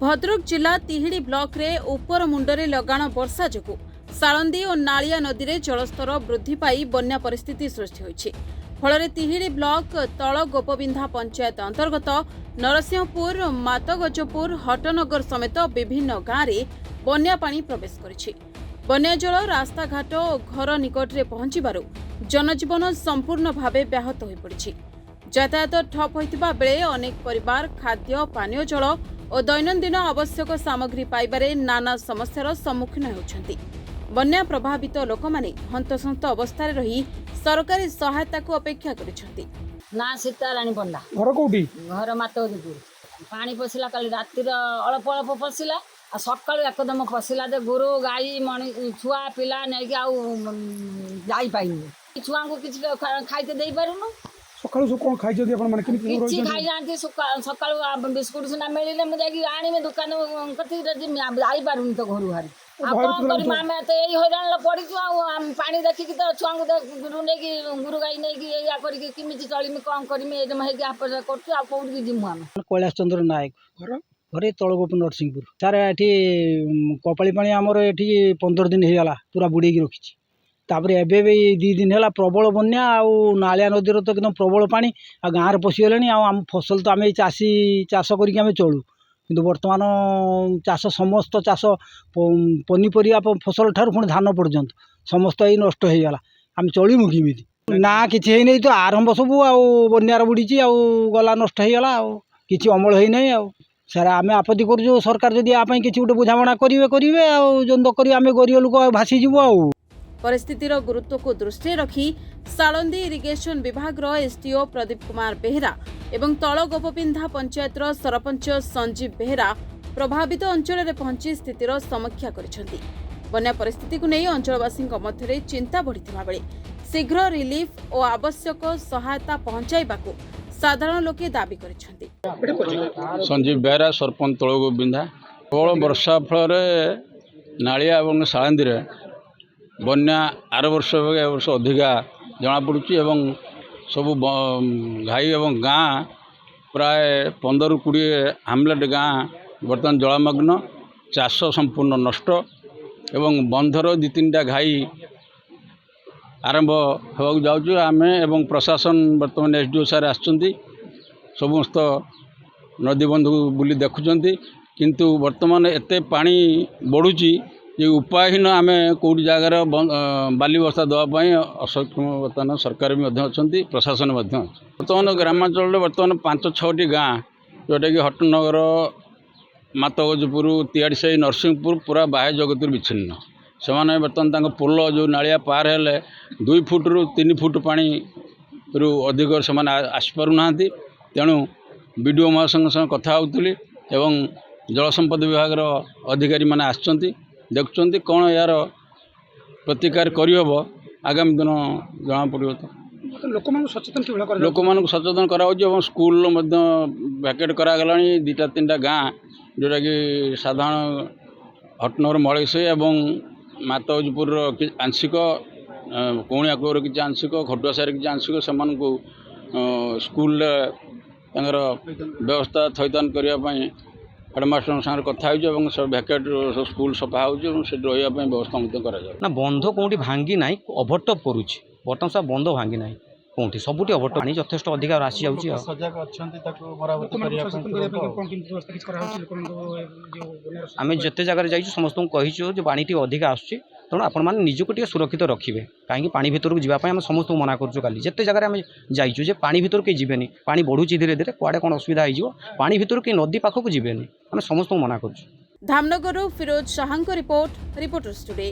भद्रक जिला तिहिड़ी ब्लॉक रे उपर मुंडरे लगाण वर्षा जोगु साळंदी और नालिया नदी रे जलस्तर वृद्धि पाई बन्या परिस्थिति सृष्टि होइछि। फल तिहिड़ी ब्लॉक तल गोपबिंधा पंचायत अंतर्गत नरसिंहपुर मातगजपुर हटनगर समेत विभिन्न गाँव में बन्या पानी प्रवेश करिछि। बन्या जल रास्ताघाट और घर निकट में पहुंचबारु जनजीवन संपूर्ण भावे व्याहत हो पड़ी। यातायात ठप होइतिबा बेले अनेक परिवार खाद्य पानीय जल और दैनंदिन आवश्यक सामग्री पाइबारे नाना समस्यार सम्मुखीन होउछन्ति। बन्या प्रभावित लोक माने हंतसंत अवस्था रही सरकारी सहायता को अपेक्षा करिछन्ति। ना सीताराणी पंडा घर कोठी घर मातोदीपुर पानी पशिला काली रातिर अल्प अल्प पशिला आ सकाळु एकदम पशिला जे गोरु गाई मणी छुआ पिला नै कि जाई पाइनी छुआ को किछ खाइते देई पारुनु। सकाळु सो कोन खाइ जदी आपण माने किछि खाइ जानते सकाळु बिस्कुट सुना मिलिले म जाकी आनी में दुकान कथि जाई पारुनी तो घरु हारी आपण करी मामे तो एई हैरान ल पड़ी छु आ पानी देखि कि तो छुआ को गुरु नै कि गुरु गाई नै कि या करी कि किमिति चली में काम करी में एदम हे कि आपस करछु आ कोउडी जिमु हम कैलाश चंद्र नायक घर घरे तलगोप नरसिंहपुर सारे एठी कपाली पानी हमर एठी 15 दिन हे गला पूरा बुड़े की रखिछि। तापरे एबे भी 2 दिन है प्रबल बन्या आ नालिया नदी तो एकदम प्रबल पानी आ गाँव पशिगले आम फसल तो आम चाषी चाष करके चलू किंतु वर्तमान चाष समस्त चाष पनीपरिया फसल ठार पुणी धान पर्यंत समस्त ये नष्ट हो गला आम चलू किमी ना कि नहीं तो आरंभ सब आन्यार बुड़ी गला नष्ट हो गला कि अमल होना सर आम आपत्ति करूँ सरकार जदि आप किसी गोटे बुझाणा करेंगे जो करेंगे आम गरीब लोक भासीजु आ परिस्थितिर गुरुत्व को दृष्टि रखी साळंदी इरिगेशन विभाग एसडीओ प्रदीप कुमार बेहेरा एवं तल गोपबिंधा पंचायत सरपंच संजीव बेहेरा प्रभावित अंचल में पहुंची स्थितिर समीक्षा करिसेंति। बन्या परिस्थिति को नहीं अंचलवासी मध्य चिंता बढ़िथिबा बेले शीघ्र रिलीफ और आवश्यक सहायता पहुंचाइबाकू साधारण लोके दाबी करिसेंति। संजीव बेहेरा सरपंच तल गोपबिंधा प्रबल वर्षा फल नालिया और साळंदी रे बन्या आर वर्ष वर्ष अधिका जना पड़ुची एवं सब घाई एवं गाँ प्राय 15-20 हामलेट गाँ बर्तमान जलमग्न चाष संपूर्ण नष्ट एवं बंधर 2-3टा घाई आरंभ होगा जाऊँ आम एवं प्रशासन बर्तमान एसडीओ सार आसुँच समस्त नदी बंधु बुली देखुंट किंतु बर्तमान एते पानी बढ़ुची ये उपायहीन आम कौटी जगार बाली बस्ता देवाई असक्षम बर्तमान सरकार भी अच्छा प्रशासन बर्तमान ग्रामांचल बर्तमान 5-6टी गाँ जोटा कि हटनगर मातगजपुर तियाड़ीसाही नरसिंहपुर पूरा बाह्य जगत विच्छिन्न से बर्तमान पोल जो नालिया पार हेले 2 फुट 3 फुट पानी रु अधिक से आसपारूना तेणु बीडीओ महाशय कथा होती एवं जल संपद विभाग अधिकारी मैंने आसुँच देखुं कौन यार प्रतिकार करहब आगामी दिन जना पड़ो तो लोक मान सचेतन करा स्कूल भैकेट करागला 2-3टा गाँ जोटा कि साधारण हटनगर मलेश्वरी एवं मातगजपुर आंशिक कौणिया कूर किसी आंशिक खटुआ सारे किसी आंशिक से स्कूल व्यवस्था थैतान करने हेडमास्टर सागर कथा हो भैकेट स्कूल सफा हो रही व्यवस्था ना बंध कौटी भांगी ना ओभरटप करुच्ची बर्तमान सब बंध भांगी ना कौटी सबुठी ओभरटप पानी यथेष्ट अधिक आसी जाऊँगी आम जिते जगह जाइए समस्त कहीचु पानी टी अधिक आसूँ तेणु आपण मैंने निजक सुरक्षित रखिए कहीं पानी भितर को जावाई आम समस्त मना करूँ जिते जगह आम जाइए पानी भितर कहीं जीवेनि पानी बढ़ुची धीरे धीरे कुआड़े कौन असुविधा हो पानी भितर कहीं नदी पाखक जीवेनि आम समस्त मना करूँ। Dhamnagar Firoz Shah reporters today.